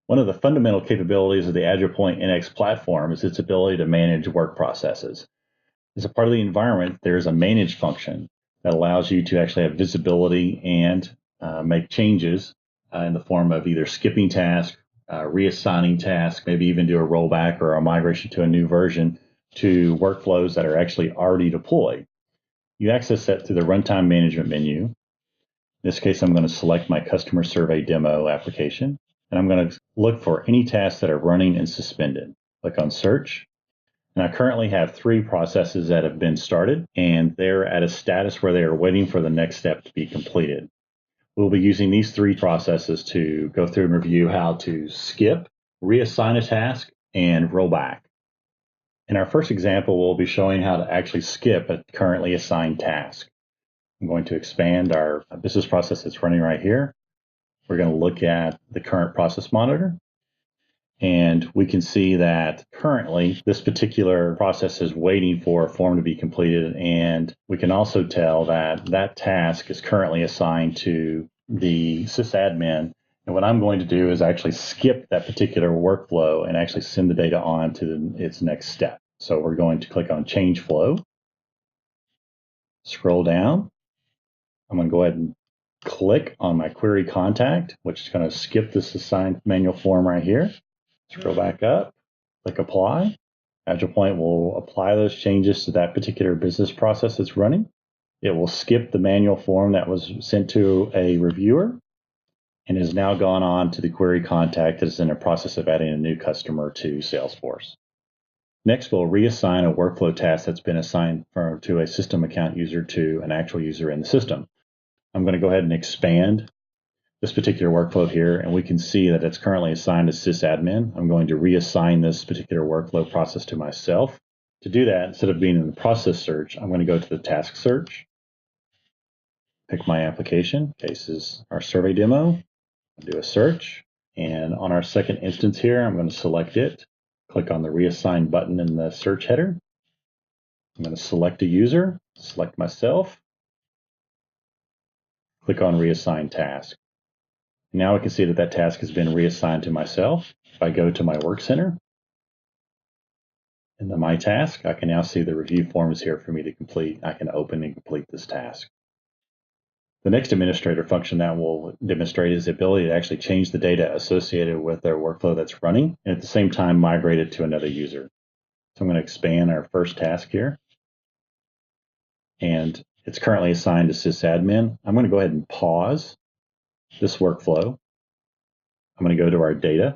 One of the fundamental capabilities of the AgilePoint NX platform is its ability to manage work processes. As a part of the environment, there's a manage function that allows you to actually have visibility and make changes in the form of either skipping tasks, reassigning tasks, maybe even do a rollback or a migration to a new version to workflows that are actually already deployed. You access that through the Runtime Management menu. In this case, I'm going to select my Customer Survey Demo application, and I'm going to look for any tasks that are running and suspended. Click on Search. And I currently have 3 processes that have been started, and they're at a status where they are waiting for the next step to be completed. We'll be using these 3 processes to go through and review how to skip, reassign a task, and roll back. In our first example, we'll be showing how to actually skip a currently assigned task. I'm going to expand our business process that's running right here. We're going to look at the current process monitor. And we can see that currently this particular process is waiting for a form to be completed. And we can also tell that that task is currently assigned to the sysadmin. And what I'm going to do is actually skip that particular workflow and actually send the data on to its next step. So we're going to click on Change Flow, scroll down. I'm going to go ahead and click on my query contact, which is going to skip this assigned manual form right here. Scroll back up, click Apply. AgilePoint will apply those changes to that particular business process that's running. It will skip the manual form that was sent to a reviewer and has now gone on to the query contact that is in the process of adding a new customer to Salesforce. Next, we'll reassign a workflow task that's been assigned to a system account user to an actual user in the system. I'm going to go ahead and expand this particular workflow here, and we can see that it's currently assigned to sysadmin. I'm going to reassign this particular workflow process to myself. To do that, instead of being in the process search, I'm going to go to the task search, pick my application. This is our survey demo. Do a search, and on our second instance here, I'm going to select it, click on the reassign button in the search header. I'm going to select a user, select myself, click on reassign task. Now we can see that that task has been reassigned to myself. If I go to my work center, in the My Task, I can now see the review form is here for me to complete. I can open and complete this task. The next administrator function that we'll demonstrate is the ability to actually change the data associated with their workflow that's running, and at the same time migrate it to another user. So I'm going to expand our first task here, and it's currently assigned to sysadmin. I'm going to go ahead and pause this workflow. I'm going to go to our data,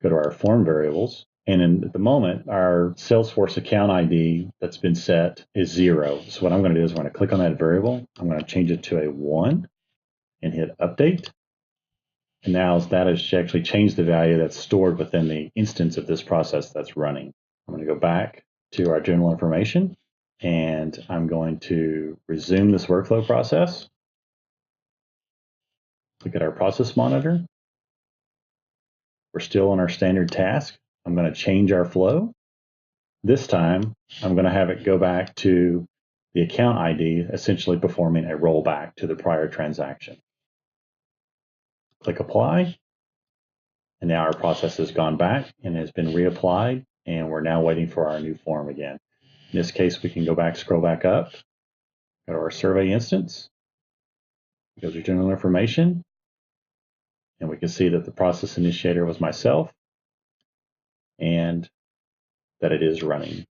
go to our form variables, and at the moment, our Salesforce account ID that's been set is 0. So what I'm going to do is I'm going to click on that variable. I'm going to change it to a 1 and hit update. And now that has actually changed the value that's stored within the instance of this process that's running. I'm going to go back to our general information, and I'm going to resume this workflow process. Look at our process monitor. We're still on our standard task. I'm going to change our flow. This time, I'm going to have it go back to the account ID, essentially performing a rollback to the prior transaction. Click Apply. And now our process has gone back and has been reapplied, and we're now waiting for our new form again. In this case, we can go back, scroll back up, go to our survey instance, go to general information, and we can see that the process initiator was myself and that it is running.